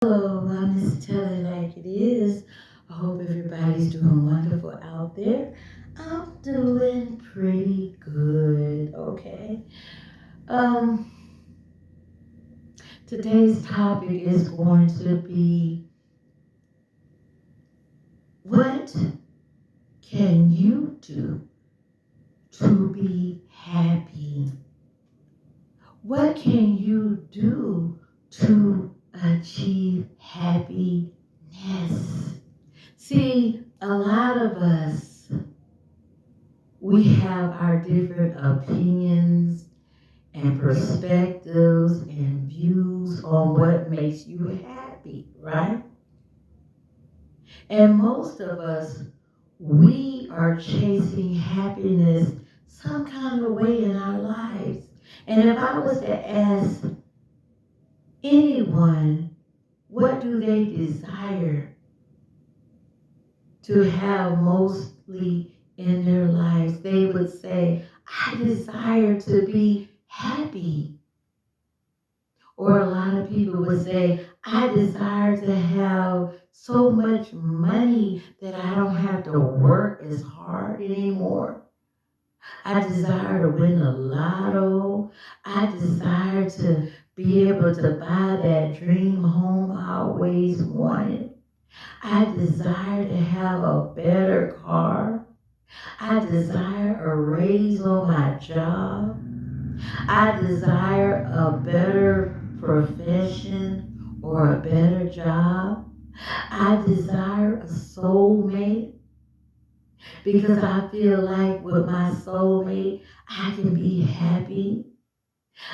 Hello, I'm Miss Telling Like It Is. I hope everybody's doing wonderful out there. I'm doing pretty good, okay? Um, Today's topic is going to be what can you do to be happy? What can you do to achieve happiness? See, a lot of us, we have our different opinions and perspectives and views on what makes you happy, right? And most of us, we are chasing happiness some kind of way in our lives. And if I was to ask anyone, what do they desire to have mostly in their lives, they would say, I desire to be happy. Or a lot of people would say, I desire to have so much money that I don't have to work as hard anymore. I desire to win the lotto. I desire to be able to buy that dream home I always wanted. I desire to have a better car. I desire a raise on my job. I desire a better profession or a better job. I desire a soulmate because I feel like with my soulmate, I can be happy.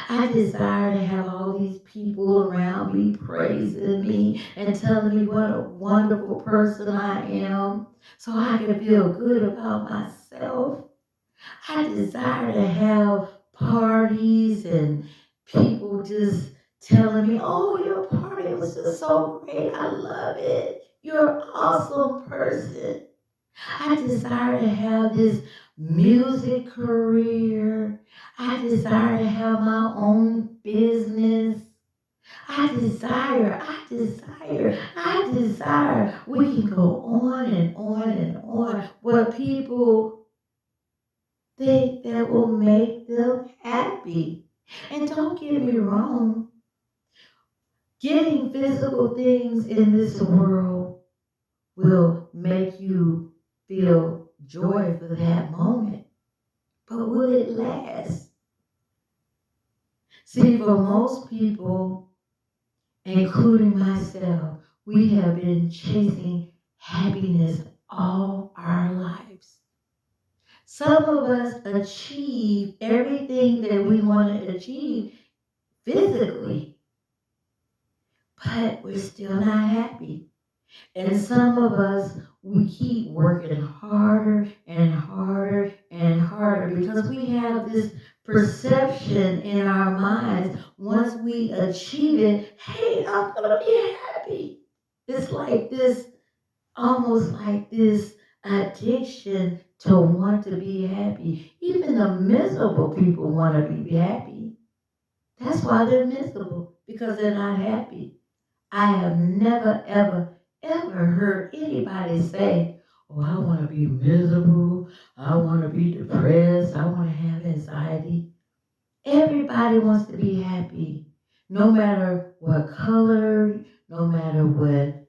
I desire to have all these people around me praising me and telling me what a wonderful person I am so I can feel good about myself. I desire to have parties and people just telling me, oh, your party was just so great. I love it. You're an awesome person. I desire to have this music career. I desire to have my own business. I desire. We can go on and on and on. What people think that will make them happy. And don't get me wrong, getting physical things in this world will make you feel joy for that moment. But will it last? See, for most people, including myself, we have been chasing happiness all our lives. Some of us achieve everything that we want to achieve physically, but we're still not happy. And some of us, we keep working harder and harder and harder because we have this perception in our minds. Once we achieve it, hey, I'm going to be happy. It's like this, almost like this addiction to want to be happy. Even the miserable people want to be happy. That's why they're miserable, because they're not happy. I have never, ever heard anybody say, oh, I want to be miserable. I want to be depressed. I want to have anxiety. Everybody wants to be happy, no matter what color, no matter what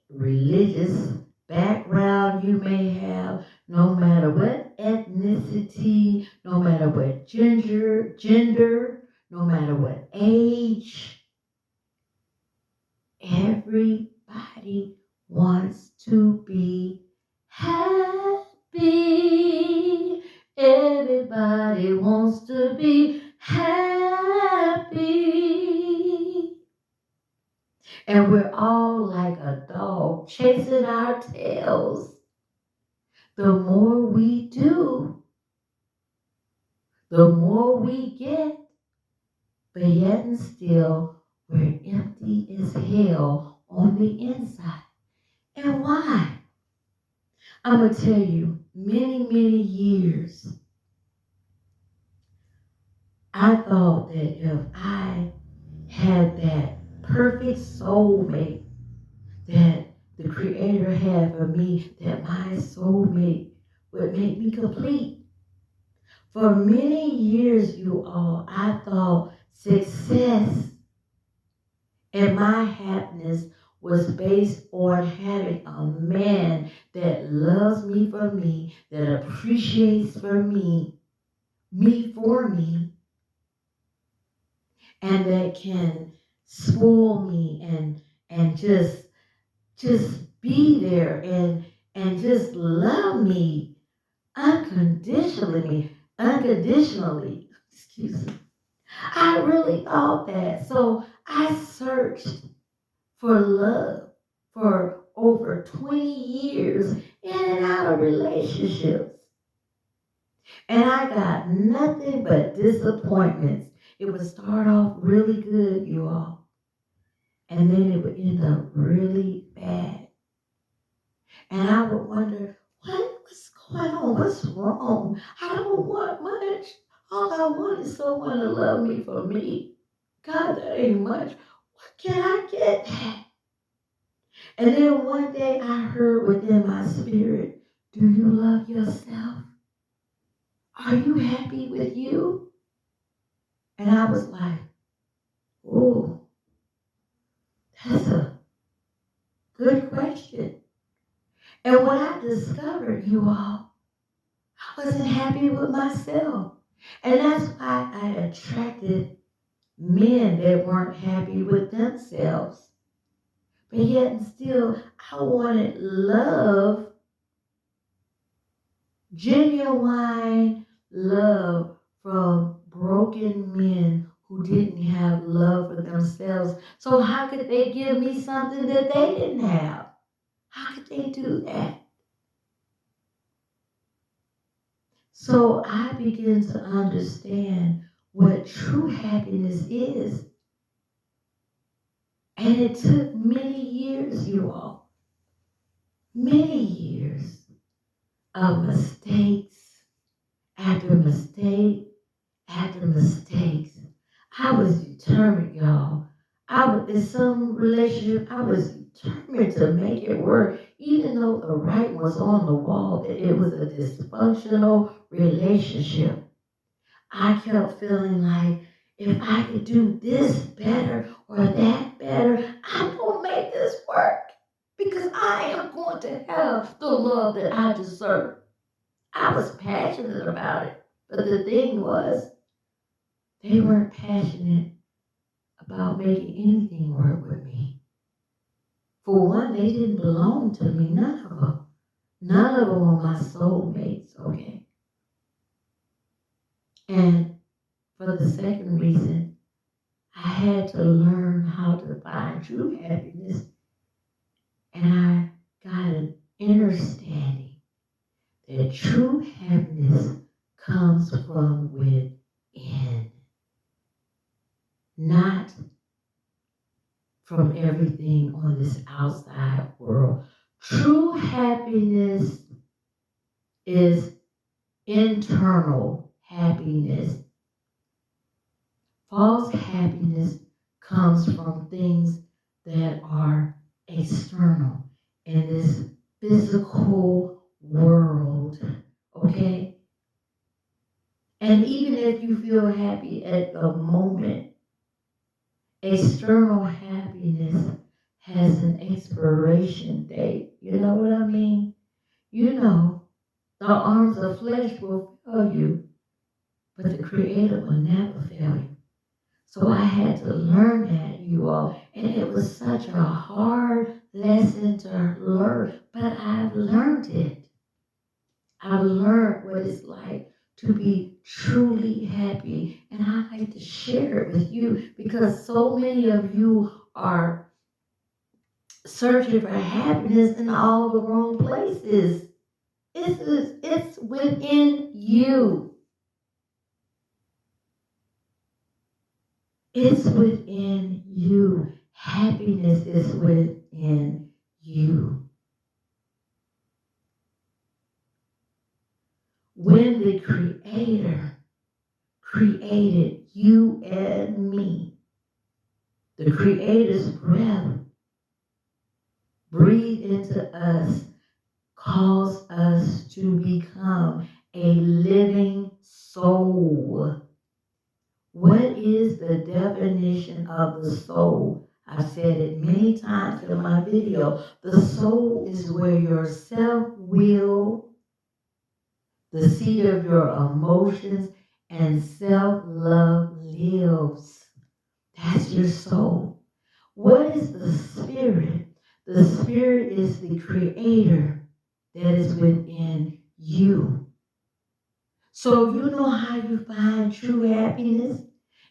religious background you may have, no matter what ethnicity, no matter what gender, no matter what age. Everybody wants to be happy. Everybody wants to be happy. And we're all like a dog chasing our tails. The more we do, the more we get, but yet and still we're empty as hell on the inside. And why? I'm going to tell you, many years, I thought that if I had that perfect soulmate that the Creator had for me, that my soulmate would make me complete. For many years, you all, I thought success and my happiness was based on having a man that loves me for me, that appreciates me for me, and that can spoil me and just be there and just love me unconditionally. Excuse me. I really thought that. So I searched for love for over 20 years in and out of relationships. And I got nothing but disappointments. It would start off really good, you all, and then it would end up really bad. And I would wonder, what's going on? What's wrong? I don't want much. All I want is someone to love me for me. God, that ain't much. What can I get? And then one day I heard within my spirit, do you love yourself? Are you happy with you? And I was like, oh, that's a good question. And what I discovered, you all, I wasn't happy with myself. And that's why I attracted men that weren't happy with themselves. But yet and still, I wanted love, genuine love from broken men who didn't have love for themselves. So how could they give me something that they didn't have? How could they do that? So I began to understand what true happiness is. And it took many years, you all, many years of mistakes after mistake after mistakes. I was determined, y'all. In some relationship, I was determined to make it work, even though the writing was on the wall that it was a dysfunctional relationship. I kept feeling like if I could do this better or that better, I'm going to make this work because I am going to have the love that I deserve. I was passionate about it, but the thing was, they weren't passionate about making anything work with me. For one, they didn't belong to me, none of them. None of them were my soulmates, okay? And for the second reason, I had to learn how to find true happiness. And I got an understanding that true happiness comes from within, not from everything on this outside world. True happiness is internal happiness. False happiness comes from things that are external in this physical world, okay? And even if you feel happy at the moment, external happiness has an expiration date. You know what I mean? You know, the arms of flesh will fail you, but the Creator will never fail you. So I had to learn that, you all. And it was such a hard lesson to learn, but I've learned it. I've learned what it's like to be truly happy. And I like to share it with you because so many of you are searching for happiness in all the wrong places. It's within you. It's within you. Happiness is within you. When the Creator created you and me, The Creator's breath breathed into us, calls us to become a living soul. What is the definition of the soul? I've said it many times in my video. The soul is where your self-will, the seat of your emotions, and self-love lives. That's your soul. What is the spirit? The spirit is the creator that is within you. So you know how you find true happiness?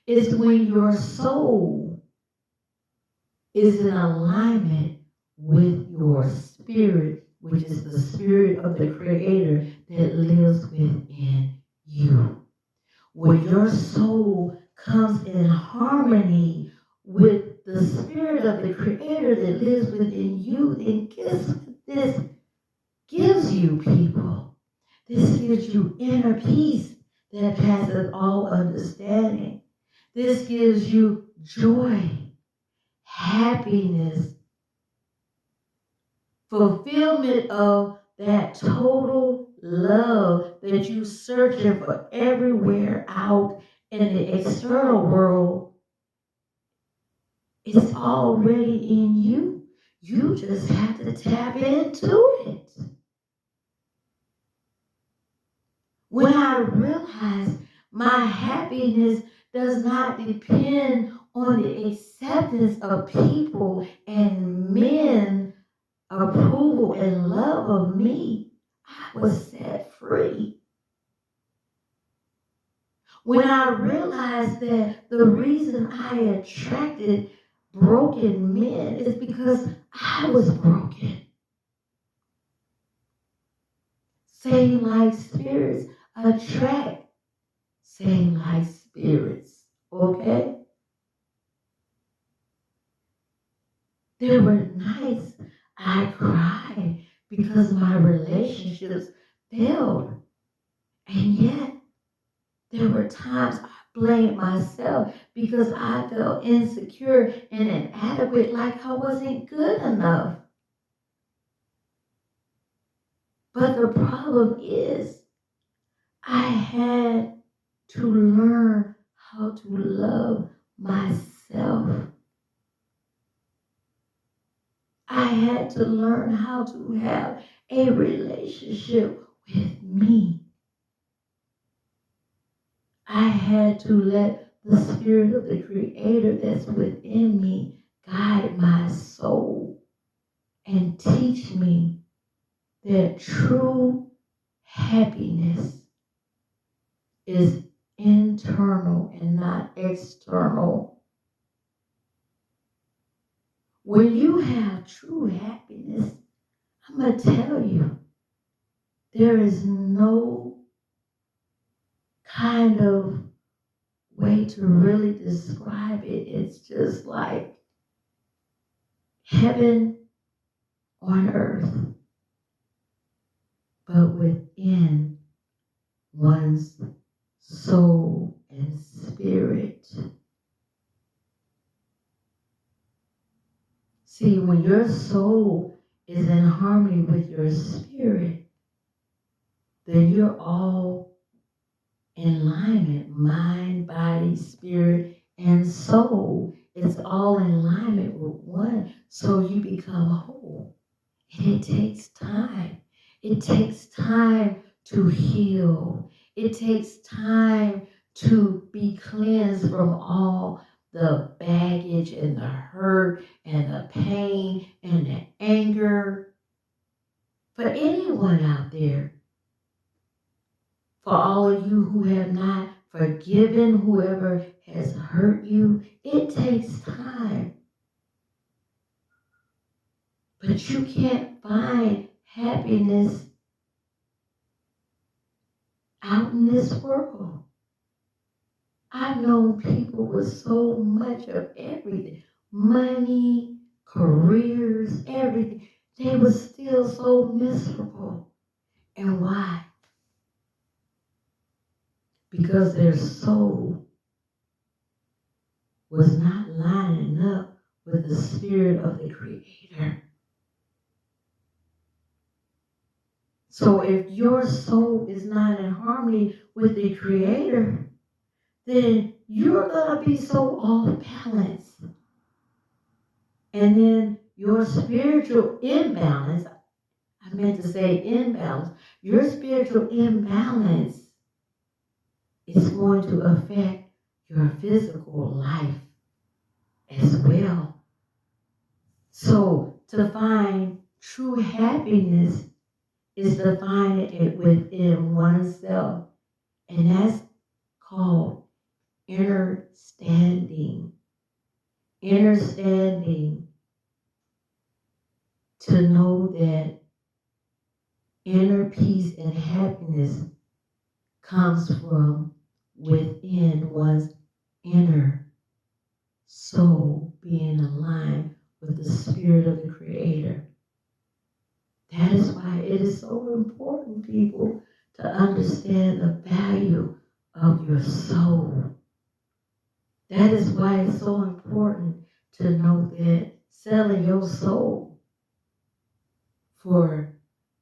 It's when your soul is in alignment with your spirit, which is the spirit of the creator that lives within you. When your soul comes in harmony with the spirit of the creator that lives within you, then guess what this gives you, people? This gives you inner peace that passes all understanding. This gives you joy, happiness, fulfillment of that total love that you're searching for everywhere out in the external world. It's already in you. You just have to tap into it. When I realized my happiness does not depend on the acceptance of people and men approval and love of me, I was set free. When I realized that the reason I attracted broken men is because I was broken. Same like spirits attract same like spirits, okay? There were nights I cried because my relationships failed. And yet, there were times I blamed myself because I felt insecure and inadequate, like I wasn't good enough. But the problem is, I had to learn how to love myself. I had to learn how to have a relationship with me. I had to let the spirit of the creator that's within me guide my soul and teach me that true happiness is internal and not external. When you have true happiness, I'm going to tell you, there is no kind of way to really describe it. It's just like heaven on earth, but within one's soul and spirit. See, when your soul is in harmony with your spirit, then you're all in alignment, mind, body, spirit, and soul. It's all in alignment with one, so you become whole. And it takes time. It takes time to heal. It takes time to be cleansed from all the baggage and the hurt and the pain and the anger. For anyone out there, for all of you who have not forgiven whoever has hurt you, it takes time. But you can't find happiness out in this world. I've known people with so much of everything, money, careers, everything. They were still so miserable. And why? Because their soul was not lining up with the spirit of the Creator. So if your soul is not in harmony with the Creator, then you're going to be so off balance. And then your spiritual imbalance, I meant to say imbalance, your spiritual imbalance is going to affect your physical life as well. So to find true happiness is to find it within oneself. And that's called inner standing. Inner standing, to know that inner peace and happiness comes from within one's inner soul being aligned with the spirit of the Creator. That is why it is so important, people, to understand the value of your soul. That is why it's so important to know that selling your soul for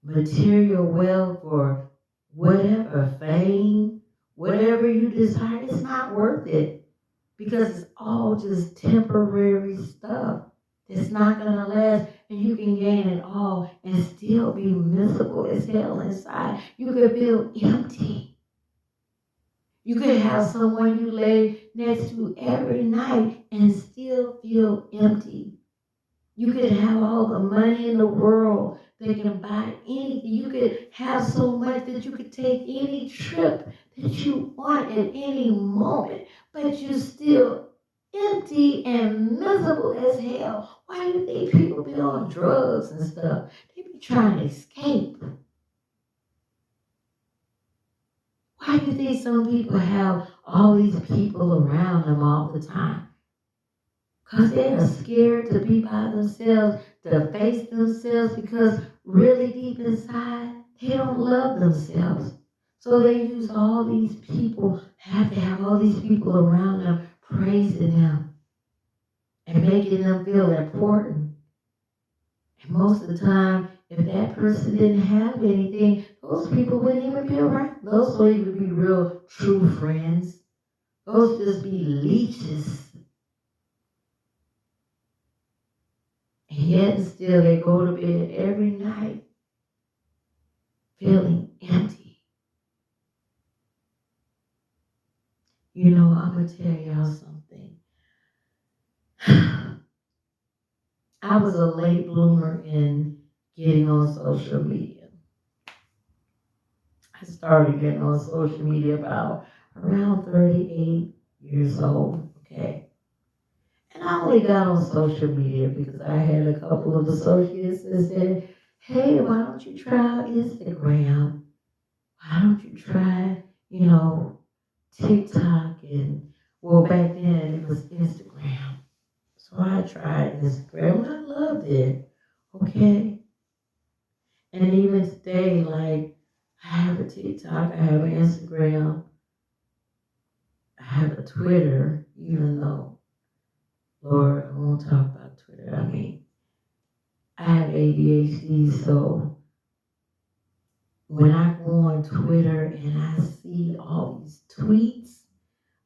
material wealth or whatever, fame, whatever you desire, it's not worth it, because it's all just temporary stuff. It's not going to last, and you can gain it all and still be miserable as hell inside. You could feel empty. You could have someone you lay next to every night and still feel empty. You could have all the money in the world that can buy anything. You could have so much that you could take any trip that you want at any moment, but you're still empty and miserable as hell. Why do you think people be on drugs and stuff? They be trying to escape. Why do you think some people have all these people around them all the time? Because they are scared to be by themselves, to face themselves, because really deep inside, they don't love themselves. So they use all these people, have to have all these people around them praising them and making them feel important. And most of the time, if that person didn't have anything, those people wouldn't even be around. Those wouldn't even be real true friends. Those would just be leeches. And yet and still they go to bed every night feeling empty. You know, I'm going to tell y'all something. I was a late bloomer in getting on social media. I started getting on social media about around 38 years old, okay? And I only got on social media because I had a couple of associates that said, hey, why don't you try Instagram? Why don't you try, TikTok? And, well, back then it was Instagram. So I tried Instagram and I loved it, okay? And even today, like, I have a TikTok, I have an Instagram, I have a Twitter, even though, Lord, I won't talk about Twitter. I mean, I have ADHD, so when I go on Twitter and I see all these tweets,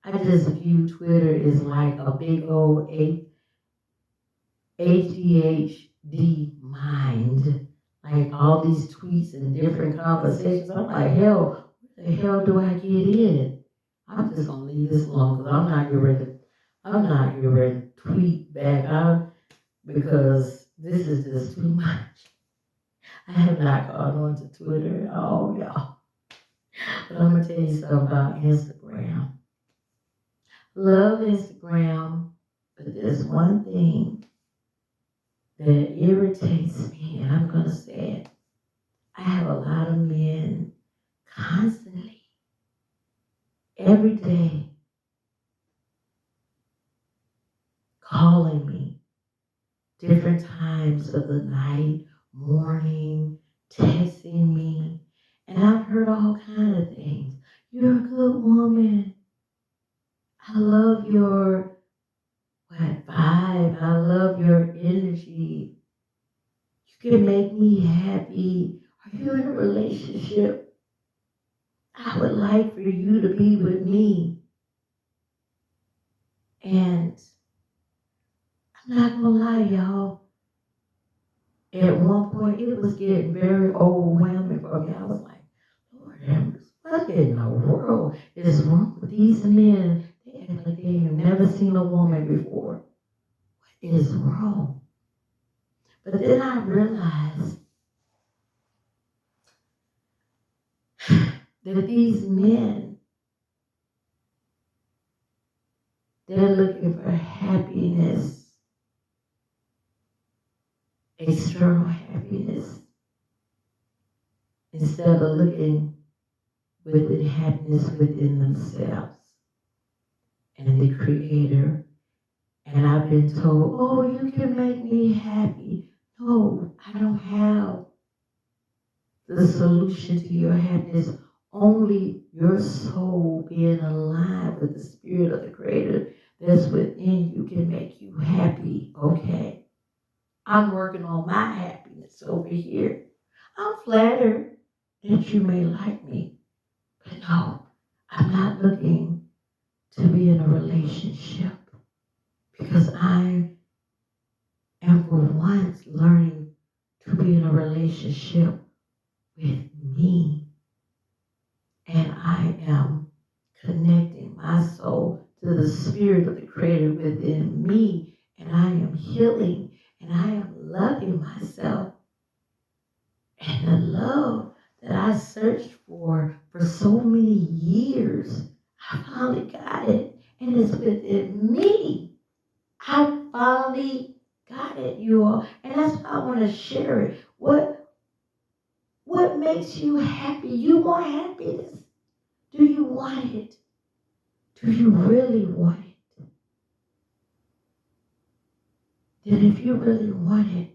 I just view Twitter as like a big old ADHD mind. Like all these tweets and different conversations. I'm like, hell, where the hell do I get in? I'm just gonna leave this alone because I'm not getting ready to tweet back out because this is just too much. I have not gone on to Twitter at all, y'all. But I'm gonna tell you something about Instagram. Love Instagram, but there's one thing that irritates me, and I'm gonna say it. I have a lot of men constantly, every day, calling me different times of the night, morning, texting me, and I've heard all kinds of things. You're a good woman. I love your energy. You can make me happy. Are you in a relationship? I would like for you to be with me. And I'm not gonna lie, y'all. At one point, it was getting very overwhelming for me. I was like, Lord have mercy, what in the world is wrong with these men? They act like they have never seen a woman before. What is wrong? But then I realized that these men, they're looking for happiness, external happiness, instead of looking within happiness within themselves and the Creator. And I've been told, oh, you can make me happy. No, I don't have the solution to your happiness. Only your soul being aligned with the Spirit of the Creator that's within you can make you happy. Okay, I'm working on my happiness over here. I'm flattered that you may like me, but no, I'm not looking to be in a relationship, because I am for once learning to be in a relationship with me. And I am connecting my soul to the Spirit of the Creator within me. And I am healing, and I am loving myself. And the love that I searched for so many years, I finally got it. And it's within me. I finally got it, you all. And that's why I want to share it. What makes you happy? You want happiness? Do you want it? Do you really want it? Then if you really want it,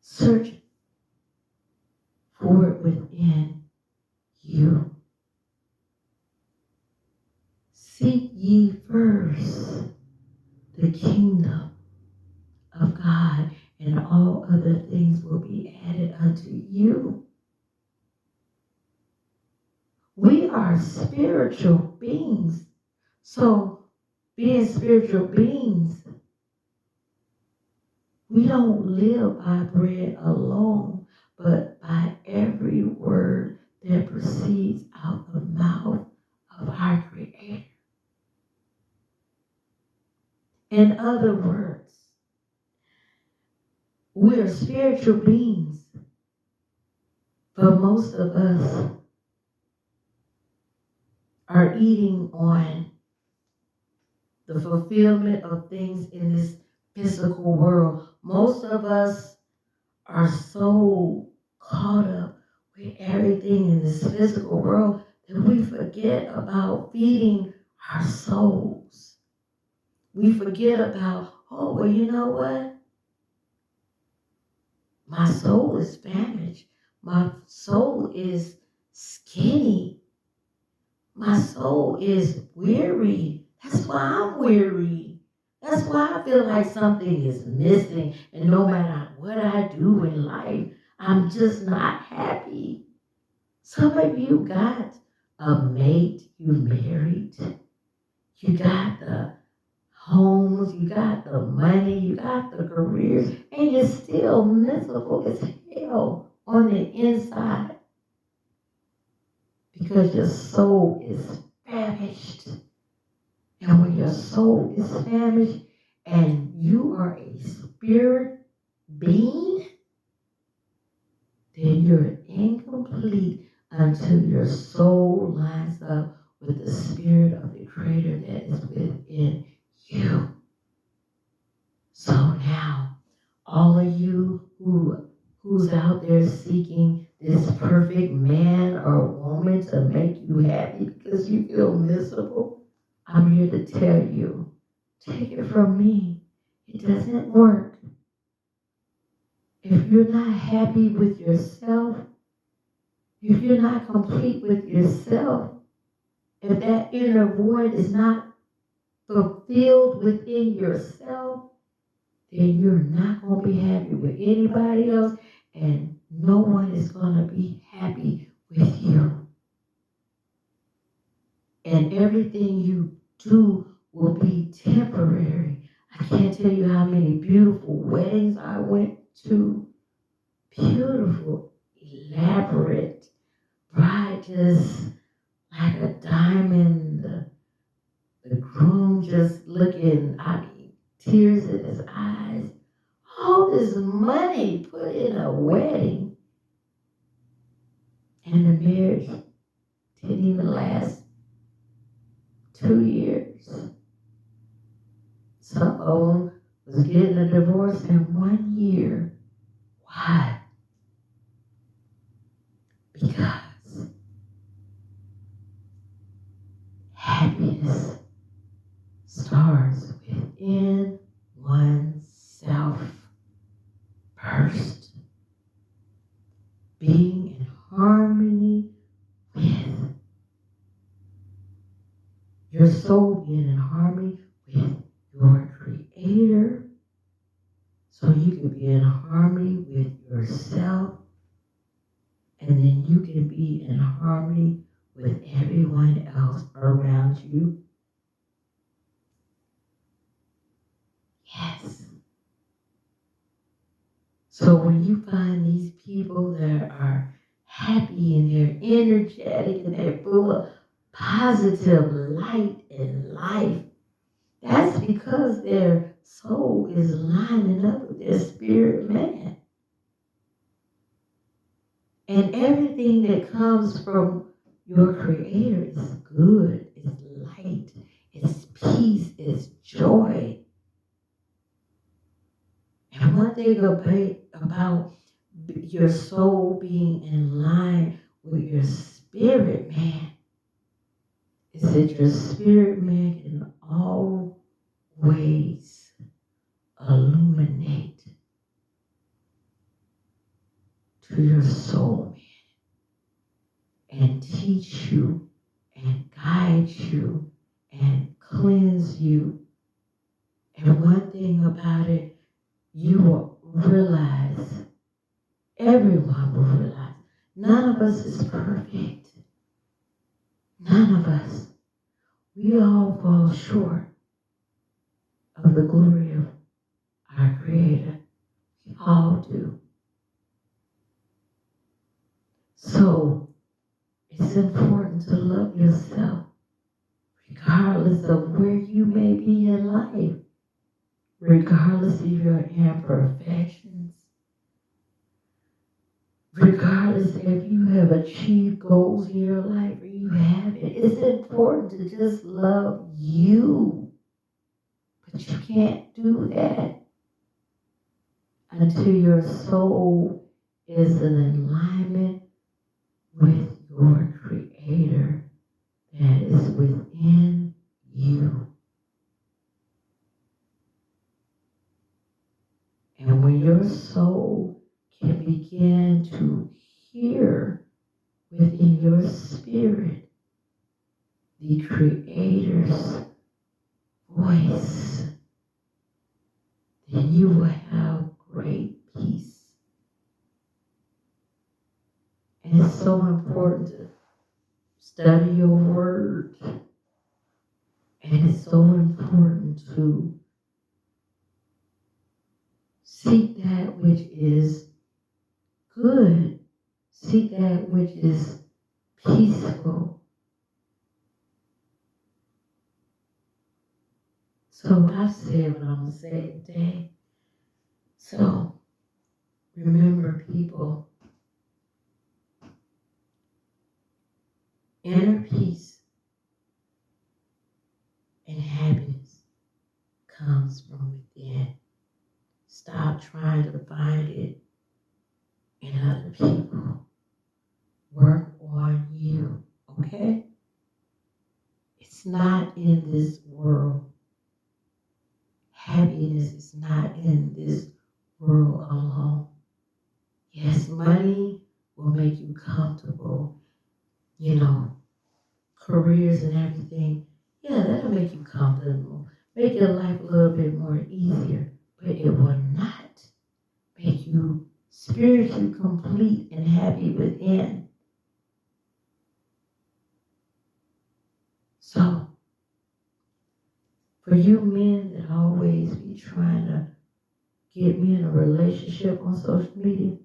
search for it within you. Seek ye first the kingdom of God, and all other things will be added unto you. We are spiritual beings. So, being spiritual beings, we don't live by bread alone, but by every word that proceeds out the mouth of our Creator. In other words, we are spiritual beings, but most of us are eating on the fulfillment of things in this physical world. Most of us are so caught up with everything in this physical world that we forget about feeding our souls. We forget about, oh, well, you know what? My soul is famished. My soul is skinny. My soul is weary. That's why I'm weary. That's why I feel like something is missing. And no matter what I do in life, I'm just not happy. Some of you got a mate, you married. You got the homes, you got the money, you got the careers, and you're still miserable as hell on the inside. Because your soul is famished. And when your soul is famished and you are a spirit being, then you're incomplete until your soul lines up with the Spirit of the Creator that is within you. So now, all of you who's out there seeking this perfect man or woman to make you happy because you feel miserable, I'm here to tell you, take it from me. It doesn't work. If you're not happy with yourself, if you're not complete with yourself, if that inner void is not fulfilled within yourself, then you're not going to be happy with anybody else, and no one is going to be happy with you. And everything you do will be temporary. I can't tell you how many beautiful weddings I went to. Beautiful, elaborate, bride just like a diamond. The groom just looking, tears in his eyes. All this money put in a wedding. And the marriage didn't even last 2 years. Some of them was getting a divorce in 1 year. Why? Because happiness starts within oneself first. Being in harmony with your soul, being in harmony with your Creator, so you can be in harmony with yourself, and then you can be in harmony with everyone else around you. Yes. So when you find these people that are happy and they're energetic and they're full of positive light and life, that's because their soul is lining up with their spirit man. And everything that comes from your Creator is good, is light, is peace, is joy. And one thing about your soul being in line with your spirit man is that your spirit man can always illuminate to your soul man and teach you and guide you and cleanse you. And one thing about it, you will realize, everyone will realize, none of us is perfect. None of us. We all fall short of the glory of our Creator. We all do. So it's important to love yourself, regardless of where you may be in life, regardless of your imperfections, regardless if you have achieved goals in your life or you haven't. It's important to just love you. But you can't do that until your soul is in alignment with your Creator that is within you. And when your soul can begin to hear within your spirit the Creator's voice, then you will have great peace. And it's so important to study your word. And it's so important to seek that which is good. Seek that which is peaceful. So I've said what I'm going to say today. So remember, people, inner peace and happiness comes from within. Stop trying to find it in other people. Work on you, okay? It's not in this world. Happiness is not in this world alone. Yes, money will make you comfortable. Careers and everything. Yeah, that'll make you comfortable. Make your life a little bit more easier. but it will not make you spiritually complete and happy within. So, for you men that always be trying to get me in a relationship on social media,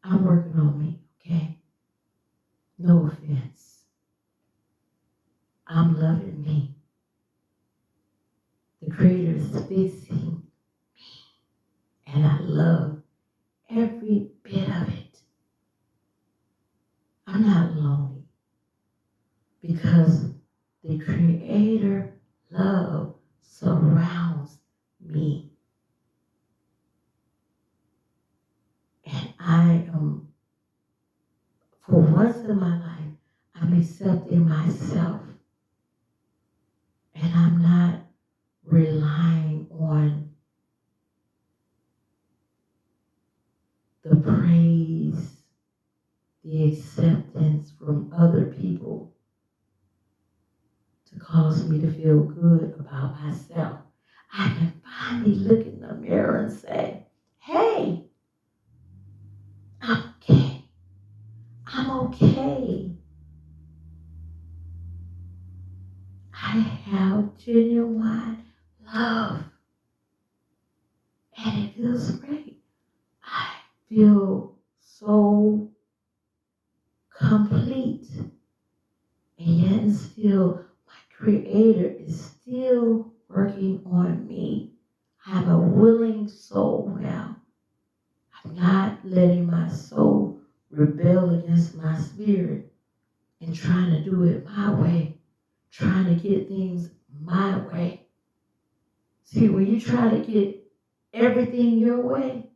I'm working on me, okay? No offense. I'm loving me. The Creator is fixing me, and I love every bit of it. I'm not lonely because the Creator love surrounds me. And I am, for once in my life, I'm accepting myself. And I'm not relying on the praise, the acceptance from other people to cause me to feel good about myself. I can finally look in the mirror and say, hey, I'm okay. I'm okay. I have genuine love. And it feels great. I feel so complete. And yet still, my Creator is still working on me. I have a willing soul now. I'm not letting my soul rebel against my spirit and trying to do it my way, trying to get things my way. See, when you try to get everything your way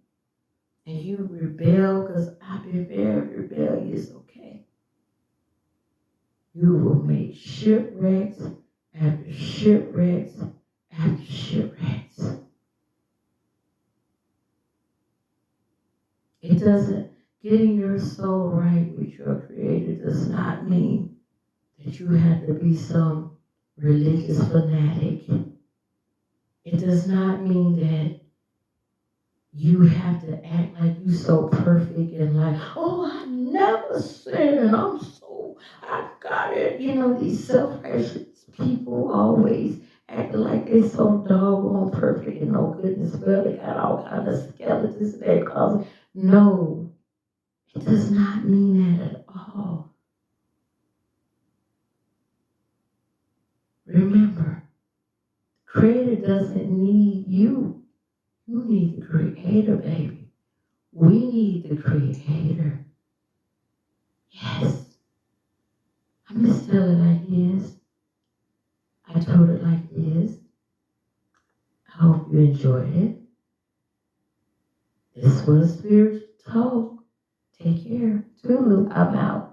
and you rebel, because I've been very rebellious, okay, you will make shipwrecks after shipwrecks after shipwrecks. It doesn't, getting your soul right with your Creator does not mean that you have to be some religious fanatic. It does not mean that you have to act like you so perfect and like, oh, I never sin. I got it. You know, these self-righteous people always acting like they so doggone perfect and no goodness. Well, they got all kind of skeletons they cause. No, it does not mean that at all. Remember, Creator doesn't need you. You need the Creator, baby. We need the Creator. Yes. I'm just telling it like it is. I told it like it is. I hope you enjoyed it. This was Spiritual Talk. Take care. Toodaloo. I'm out.